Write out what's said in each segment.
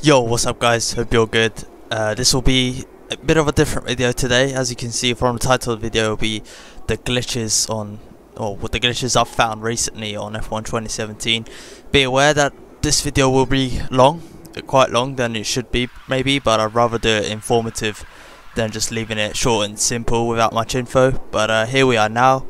Yo, what's up guys, hope you're good. This will be a bit of a different video today. As you can see from the title of the video, will be the glitches on, or what the glitches I've found recently on F1 2017. Be aware that this video will be long, quite long than it should be maybe, but I'd rather do it informative than just leaving it short and simple without much info. But here we are now.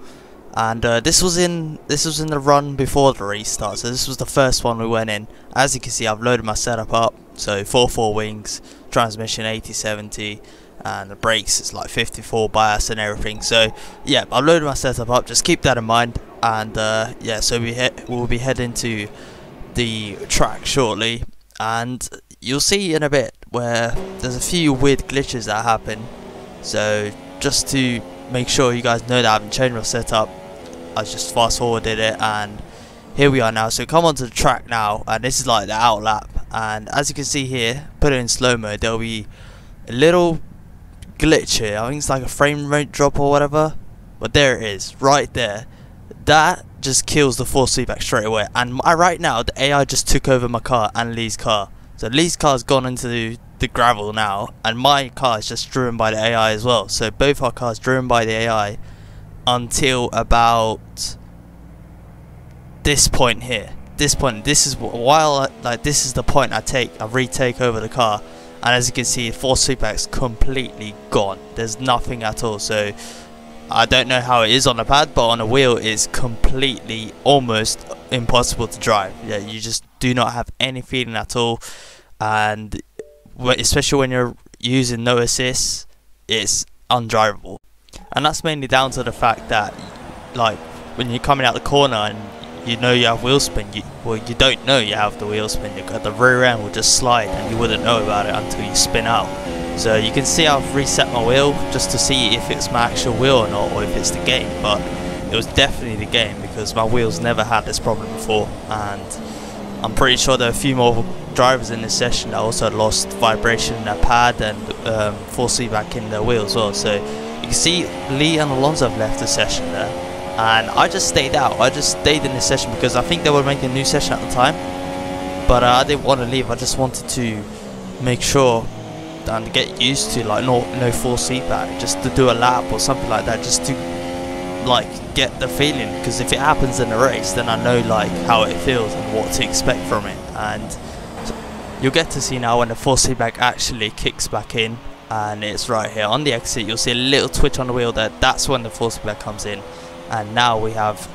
And this was in the run before the restart, so this was the first one we went in. As you can see, I've loaded my setup up, so 4 wings, transmission 80/70, and the brakes is like 54 bias and everything. So yeah, I've loaded my setup up, just keep that in mind. And yeah, so we'll be heading to the track shortly, and you'll see in a bit where there's a few weird glitches that happen. So just to make sure you guys know that I haven't changed my setup, I just fast forwarded it, and here we are now. So come onto the track now, and this is like the out lap, and as you can see here, put it in slow mode, there'll be a little glitch here. I think it's like a frame rate drop or whatever, but there it is right there. That just kills the force feedback straight away. And right now the AI just took over my car and Lee's car, so Lee's car's gone into the gravel now, and my car is just driven by the AI as well. So both our cars driven by the AI until about this point here. This is while this is the point I retake over the car, and as you can see, force feedback's completely gone. There's nothing at all. So I don't know how it is on the pad, but on a wheel it's completely almost impossible to drive. Yeah, you just do not have any feeling at all, and especially when you're using no assist, it's undrivable. And that's mainly down to the fact that, like, when you're coming out the corner and you know you have wheel spin, you don't know you have the wheel spin. The rear end will just slide and you wouldn't know about it until you spin out. So you can see I've reset my wheel just to see if it's my actual wheel or not, or if it's the game. But it was definitely the game, because my wheels never had this problem before, and I'm pretty sure there are a few more drivers in this session that also lost vibration in their pad and force feedback in their wheel as well. So you can see Lee and Alonso have left the session there, and I just stayed out. I just stayed in this session because I think they were making a new session at the time, but I didn't want to leave. I just wanted to make sure and get used to like no force feedback, just to do a lap or something like that, just to like get the feeling, because if it happens in a race then I know like how it feels and what to expect from it. And you'll get to see now when the force feedback actually kicks back in, and it's right here on the exit. You'll see a little twitch on the wheel there. That's when the force feedback comes in, and now we have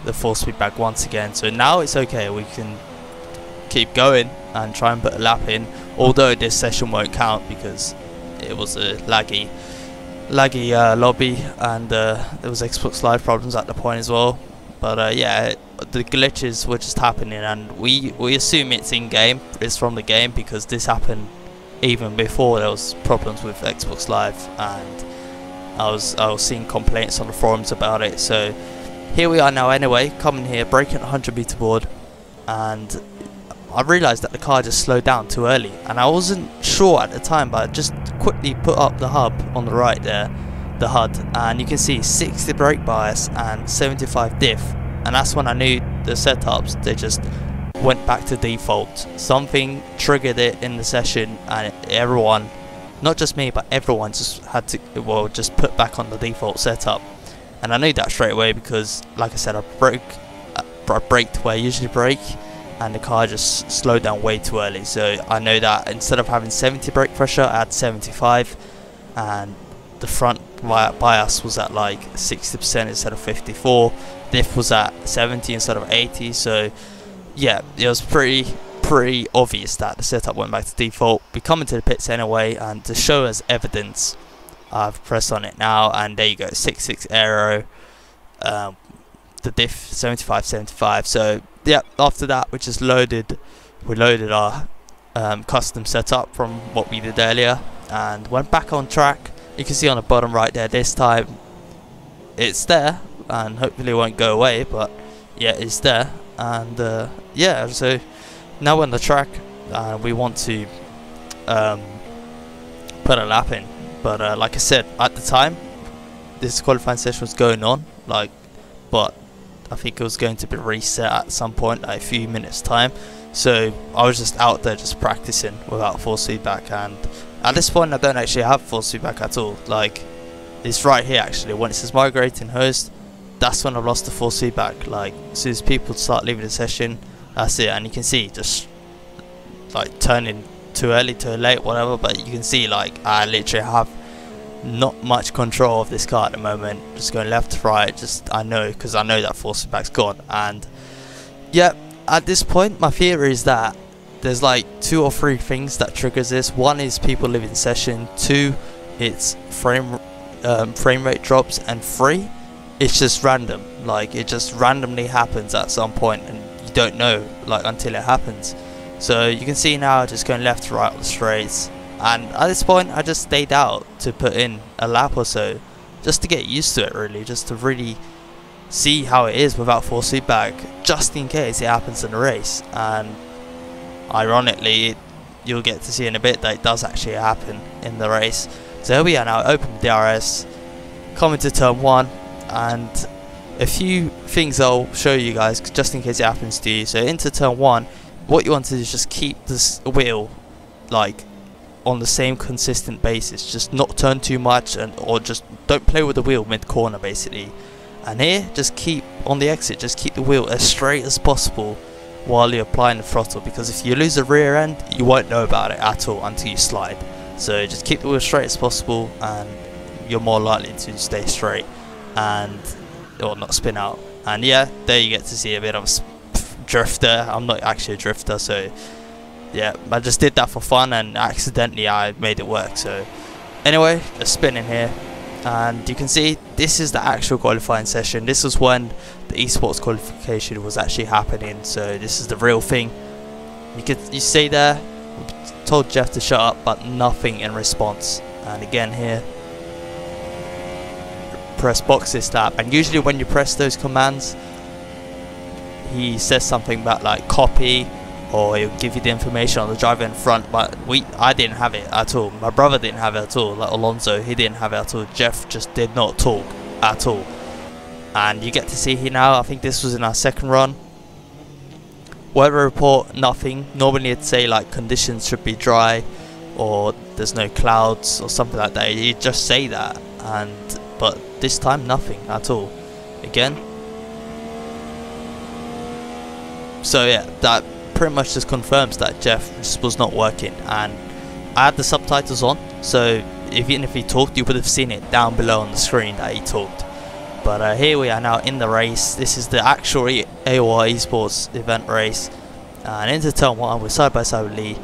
the force feedback once again. So now it's okay, we can keep going and try and put a lap in, although this session won't count because it was a laggy lobby, and there was Xbox Live problems at the point as well. But yeah, the glitches were just happening, and we assume it's in game, it's from the game, because this happened even before there was problems with Xbox Live, and I was seeing complaints on the forums about it. So here we are now anyway, coming here, braking at 100-meter board, and I realised that the car just slowed down too early, and I wasn't sure at the time, but I just quickly put up the hub on the right there, the HUD, and you can see 60 brake bias and 75 diff, and that's when I knew the setups, they just went back to default. Something triggered it in the session, and everyone, not just me but everyone, just had to just put back on the default setup. And I knew that straight away because, like I said, I braked where I usually brake, and the car just slowed down way too early. So I know that instead of having 70 brake pressure, I had 75, and the front bias was at like 60% instead of 54. Diff was at 70 instead of 80. So yeah, it was pretty obvious that the setup went back to default. We come into the pits anyway, and to show us evidence, I've pressed on it now, and there you go, 66 aero, the diff 75. So yeah, after that we loaded our custom setup from what we did earlier, and went back on track. You can see on the bottom right there, this time it's there, and hopefully it won't go away, but yeah, it's there. And yeah, so now we're on the track, we want to put a lap in. But like I said, at the time this qualifying session was going on, but I think it was going to be reset at some point, like a few minutes time. So I was just out there just practicing without force feedback, and at this point I don't actually have force feedback at all. Like, it's right here actually, when it says migrating host, that's when I've lost the force feedback. Like, as soon as people start leaving the session, that's it. And you can see just like turning too early, too late, whatever, but you can see like I literally have not much control of this car at the moment. Just going left to right, just I know, because I know that force feedback's gone. And yeah, at this point my theory is that there's like 2 or 3 things that triggers this. One is people leaving session, 2 it's frame rate drops, and 3 it's just random. Like, it just randomly happens at some point and you don't know like until it happens. So you can see now just going left to right on the straights, and at this point I just stayed out to put in a lap or so just to get used to it, really, just to really see how it is without force feedback, just in case it happens in the race. And ironically, you'll get to see in a bit that it does actually happen in the race. So here we are now, open the DRS, coming to turn 1, and a few things I'll show you guys just in case it happens to you. So into turn 1, what you want to do is just keep this wheel like on the same consistent basis, just not turn too much, and or just don't play with the wheel mid corner basically. And here, just keep on the exit, just keep the wheel as straight as possible while you're applying the throttle, because if you lose the rear end you won't know about it at all until you slide. So just keep the wheel straight as possible and you're more likely to stay straight and or not spin out. And yeah, there you get to see a bit of a drifter. I'm not actually a drifter, so yeah, I just did that for fun and accidentally I made it work. So anyway, just spinning here, and you can see this is the actual qualifying session. This is when the esports qualification was actually happening, so this is the real thing. You see there, told Jeff to shut up, but nothing in response. And again here, press box this tab, and usually when you press those commands he says something about like copy, or he'll give you the information on the driver in front, but I didn't have it at all. My brother didn't have it at all. Like Alonso, he didn't have it at all. Jeff just did not talk at all. And you get to see here now, I think this was in our second run. Weather report, nothing. Normally it'd say like conditions should be dry, or there's no clouds or something like that. You'd just say that, but this time nothing at all. Again. So yeah, that pretty much just confirms that Jeff just was not working. And I had the subtitles on, so even if he talked you would have seen it down below on the screen that he talked. But here we are now in the race. This is the actual AOR esports event race, and into turn 1 we're side by side with Lee.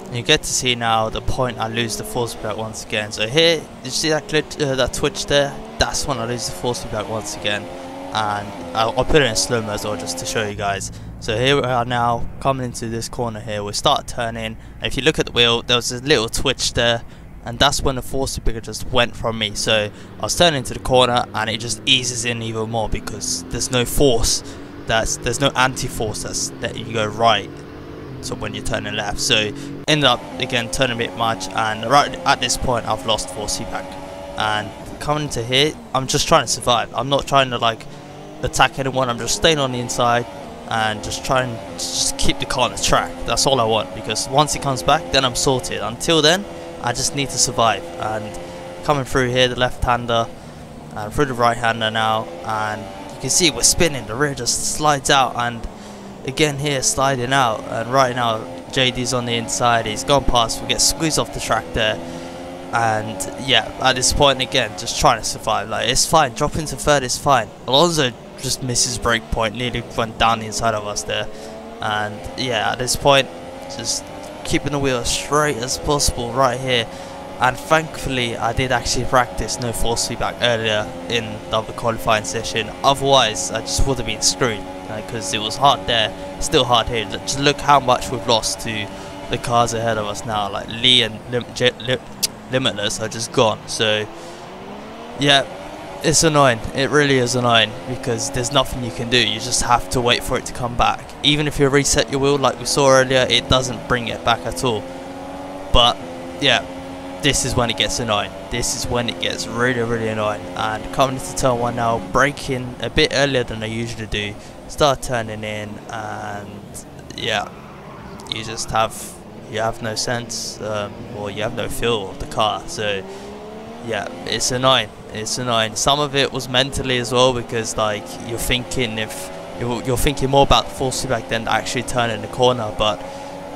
And you get to see now the point I lose the force feedback once again. So here, did you see that glitch, that twitch there? That's when I lose the force feedback once again. And I'll put it in slow-mo as well just to show you guys. So here we are now coming into this corner here. We start turning, and if you look at the wheel, there was a little twitch there, and that's when the force feedback just went from me. So I was turning into the corner and it just eases in even more because there's no force, there's no anti-force that's that you go right, so when you're turning left. So end up again turning a bit much, and right at this point I've lost force feedback. And coming into here, I'm just trying to survive. I'm not trying to like attack anyone, I'm just staying on the inside and just trying to just keep the car on the track. That's all I want, because once it comes back then I'm sorted. Until then I just need to survive. And coming through here, the left-hander and through the right-hander now, and you can see we're spinning, the rear just slides out, and again here sliding out. And right now JD's on the inside, he's gone past, we get squeezed off the track there. And yeah, at this point again just trying to survive. Like, it's fine, drop into third is fine. Alonso just misses brake point, nearly went down the inside of us there. And yeah, at this point just keeping the wheel as straight as possible right here. And thankfully I did actually practice no force feedback earlier in the other qualifying session, otherwise I just would have been screwed, because it was hard there, still hard here. Just look how much we've lost to the cars ahead of us now. Like Lee and Limitless are just gone. So yeah, it's annoying, it really is annoying, because there's nothing you can do. You just have to wait for it to come back. Even if you reset your wheel like we saw earlier, it doesn't bring it back at all. But yeah, this is when it gets annoying. This is when it gets really annoying. And coming into turn 1 now, braking a bit earlier than I usually do, start turning in, and yeah, you have no sense, or you have no feel of the car. So yeah, it's annoying. It's annoying. Some of it was mentally as well, because like you're thinking more about the force feedback than actually turning the corner. But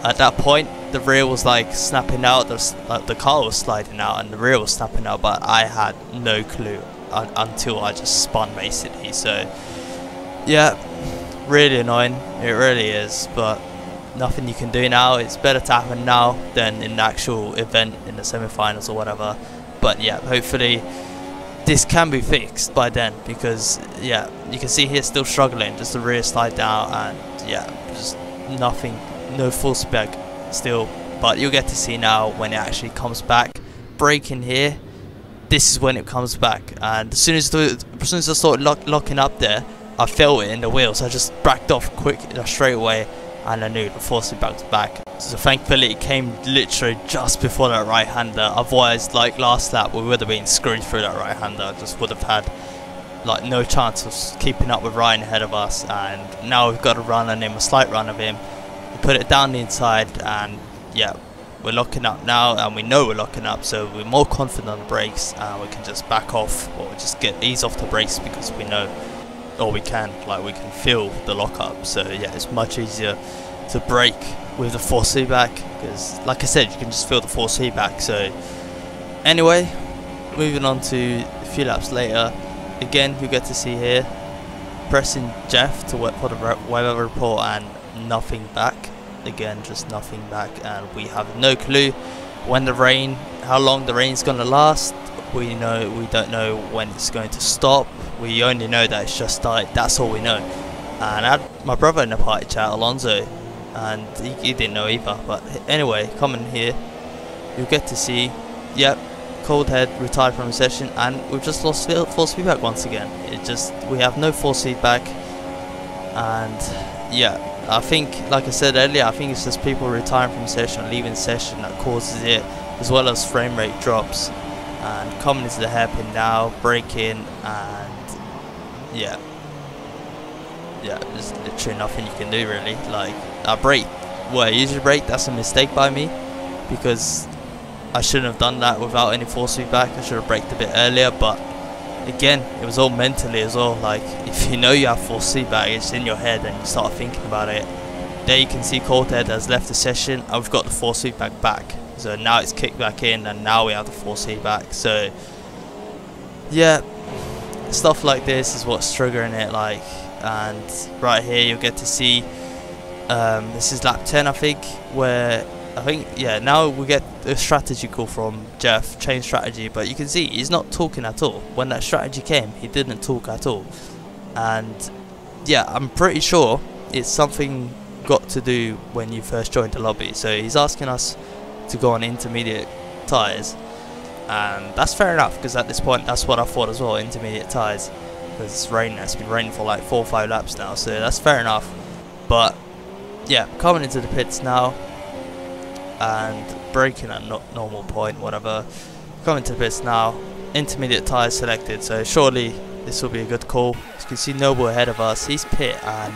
at that point, the rear was like snapping out. The car was sliding out, and the rear was snapping out. But I had no clue until I just spun basically. So yeah, really annoying. It really is. But nothing you can do now. It's better to happen now than in the actual event in the semi-finals or whatever. But yeah, hopefully this can be fixed by then, because yeah, you can see here still struggling, just the rear slide down, and yeah, just nothing, no full spec still. But you'll get to see now when it actually comes back. Braking here, this is when it comes back, and as soon as I started locking up there, I felt it in the wheels. I just backed off quick, straight away, and I knew the force feedback was back. So thankfully it came literally just before that right-hander. Otherwise, like last lap, we would have been screwed through that right-hander. Just would have had like no chance of keeping up with Ryan ahead of us. And now we've got a run on him, a slight run of him. We put it down the inside, and yeah, we're locking up now, and we know we're locking up, so we're more confident on the brakes, and we can just back off or just ease off the brakes, because we know, or we can feel the lockup. So yeah, it's much easier to brake with the force feedback, because like I said, you can just feel the force feedback. So anyway, moving on to a few laps later, again you get to see here pressing Jeff to wait for the weather report, and nothing back. Again, just nothing back, and we have no clue when how long the rain's gonna last. We don't know when it's going to stop. We only know that it's just started. That's all we know. And I had my brother in the party chat, Alonso, and he didn't know either. But anyway, coming here, you'll get to see, yep, Cold Head retired from the session, and we've just lost force feedback once again. We have no force feedback, and yeah, I think, like I said earlier, I think it's just people retiring from session, leaving session, that causes it, as well as frame rate drops. And coming into the hairpin now, braking, and yeah, there's literally nothing you can do really. Like, I brake where I usually brake. That's a mistake by me, because I shouldn't have done that without any force feedback. I should have braked a bit earlier. But again, it was all mentally as well. Like, if you know you have force feedback, it's in your head, and you start thinking about it. There you can see Coldhead has left the session, and we've got the force feedback back. So now it's kicked back in, and now we have the force feedback. So yeah, stuff like this is what's triggering it. Like, and right here you'll get to see this is lap 10, I think, where yeah, now we get a strategy call from Jeff, change strategy, but you can see he's not talking at all. When that strategy came, he didn't talk at all. And yeah, I'm pretty sure it's something got to do when you first joined the lobby. So he's asking us to go on intermediate tyres, and that's fair enough, because at this point that's what I thought as well, intermediate tyres, because it's raining. It's been raining for like 4 or 5 laps now, so that's fair enough. But yeah, coming into the pits now and braking at normal point, whatever. Coming to the pits now, intermediate tyres selected, so surely this will be a good call. As you can see, Noble ahead of us, he's pit, and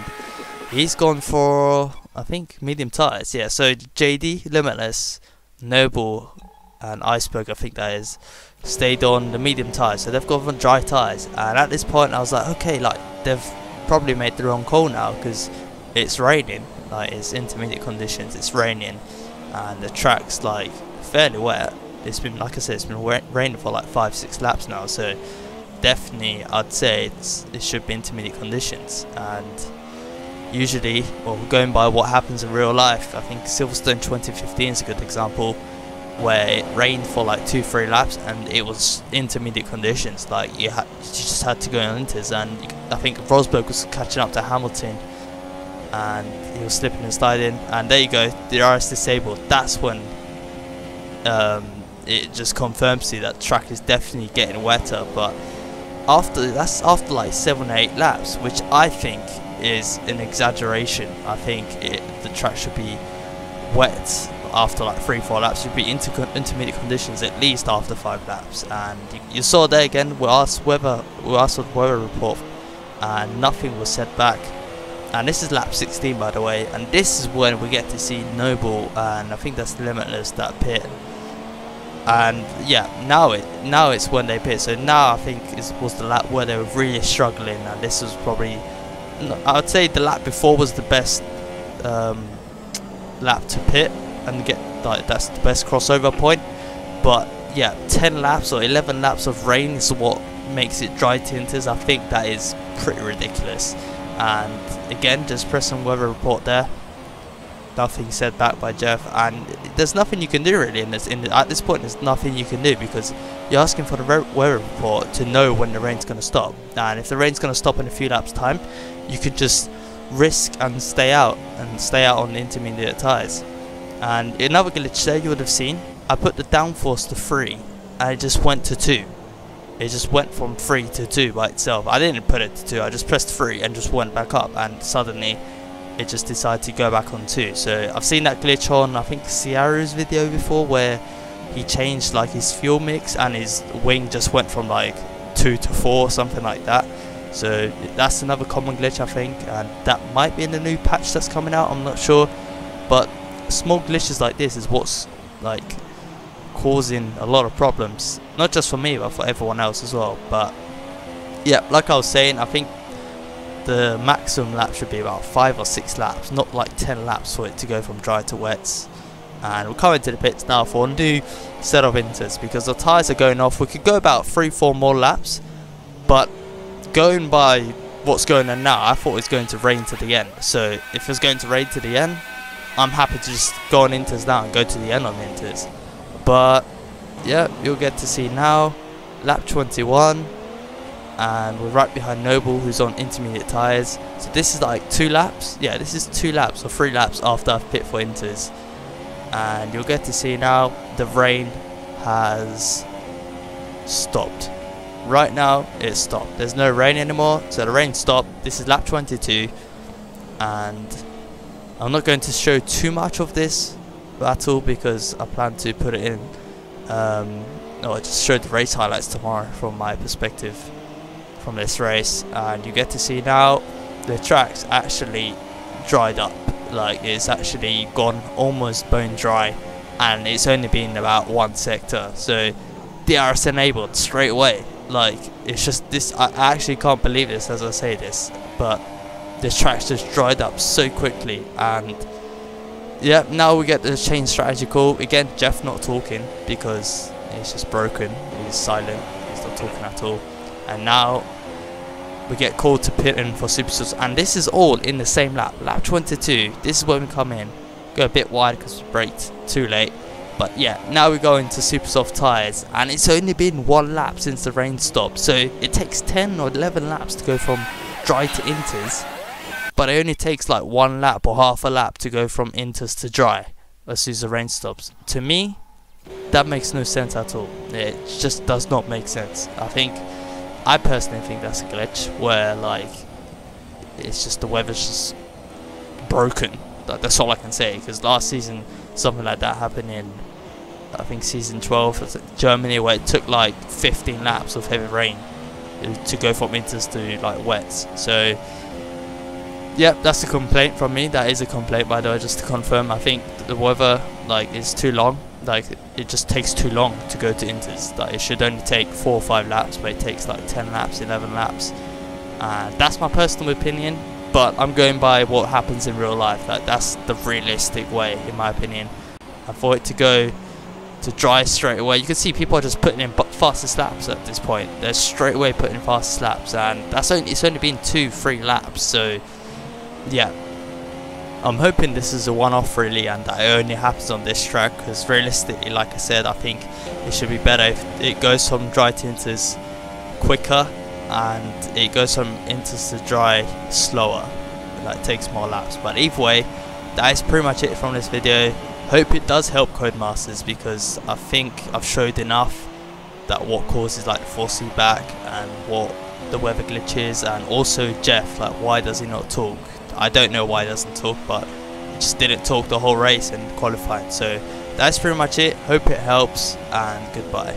he's gone for, I think, medium tyres. Yeah, so JD, Limitless, Noble, and Iceberg, I think that is, stayed on the medium tyres. So they've gone for dry tyres. And at this point, I was like, okay, like, they've probably made the wrong call now, because it's raining. Like, it's intermediate conditions, it's raining, and the track's like fairly wet. It's been, like I said, it's been raining for like 5-6 laps now. So definitely, I'd say it should be intermediate conditions. And usually, well, going by what happens in real life, I think Silverstone 2015 is a good example, where it rained for like 2-3 laps, and it was intermediate conditions. Like, you just had to go on inters, and I think Rosberg was catching up to Hamilton, and he was slipping and sliding, and there you go, the RS disabled. That's when it just confirms to you that the track is definitely getting wetter. But after like 7 or 8 laps, which I think is an exaggeration. I think the track should be wet after like 3-4 laps. Should be intermediate conditions at least after 5 laps. And you saw there again, we asked for the weather report, and nothing was said back. and this is lap 16 by the way, and this is when we get to see Noble and I think that's Limitless that pit. And yeah, now it's when they pit. So now I think it was the lap where they were really struggling, and this was probably, I would say the lap before was the best lap to pit and get, like, that's the best crossover point. But yeah, 10 laps or 11 laps of rain is what makes it dry tinters. I think that is pretty ridiculous. And again, just press on weather report there. Nothing said back by Jeff, and there's nothing you can do really in this. At this point, there's nothing you can do because you're asking for the weather report to know when the rain's going to stop. And if the rain's going to stop in a few laps' time, you could just risk and stay out on the intermediate tyres. And another glitch there you would have seen, I put the downforce to 3 and it just went to 2. It just went from 3 to 2 by itself. I didn't put it to 2, I just pressed 3 and just went back up, and suddenly it just decided to go back on 2. So I've seen that glitch on, I think, Ciaru's video before, where he changed like his fuel mix and his wing just went from like 2 to 4, something like that. So that's another common glitch I think, and that might be in the new patch that's coming out, I'm not sure. But small glitches like this is what's like causing a lot of problems, not just for me but for everyone else as well. But yeah, like I was saying, I think the maximum lap should be about 5 or 6 laps, not like 10 laps for it to go from dry to wets. And we're coming to the pits now for a new set of inters because the tyres are going off. We could go about 3-4 more laps, but going by what's going on now, I thought it was going to rain to the end. So if it's going to rain to the end, I'm happy to just go on inters now and go to the end on inters. But yeah, you'll get to see now lap 21, and we're right behind Noble, who's on intermediate tyres. So this is like 2 laps. Yeah, this is 2 laps or 3 laps after I've pit for inters. And you'll get to see now the rain has stopped. Right now it's stopped. There's no rain anymore, so the rain stopped. This is lap 22, and I'm not going to show too much of this battle because I plan to put it in no, I just showed the race highlights tomorrow from my perspective from this race. And you get to see now the track's actually dried up, like it's actually gone almost bone dry, and it's only been about 1 sector, so DRS enabled straight away. Like, it's just this, I actually can't believe this as I say this, but this track's just dried up so quickly. And yeah, now we get the change strategy call again. Jeff not talking because he's just broken, he's silent, he's not talking at all. And now we get called to pit in for super softs, and this is all in the same lap, lap 22. This is when we come in, go a bit wide because we braked too late. But yeah, now we go into super soft tyres, and it's only been 1 lap since the rain stopped, so it takes 10 or 11 laps to go from dry to inters, but it only takes like 1 lap or half a lap to go from inters to dry as soon as the rain stops. To me, that makes no sense at all. It just does not make sense. I personally think that's a glitch where, like, it's just the weather's just broken. That's all I can say, because last season something like that happened in, I think, season 12 Germany, where it took like 15 laps of heavy rain to go from inters to like wets. So yeah, that's a complaint from me. That is a complaint, by the way, just to confirm. I think the weather, like, is too long. Like, it just takes too long to go to inters. Like, it should only take 4 or 5 laps, but it takes like 10 laps, 11 laps. That's my personal opinion, but I'm going by what happens in real life. Like, that's the realistic way, in my opinion. And for it to go to dry straight away, you can see people are just putting in fastest laps at this point. They're straight away putting in fastest laps, and it's only been 2-3 laps. So yeah, I'm hoping this is a one-off really, and that it only happens on this track, because realistically, like I said, I think it should be better if it goes from dry to inters quicker and it goes from inters to dry slower. That takes more laps. But either way, that is pretty much it from this video. Hope it does help Codemasters, because I think I've showed enough that what causes like the force feedback and what the weather glitch is, and also Jeff, like, why does he not talk? I don't know why he doesn't talk, but he just didn't talk the whole race and qualifying. So that's pretty much it. Hope it helps, and goodbye.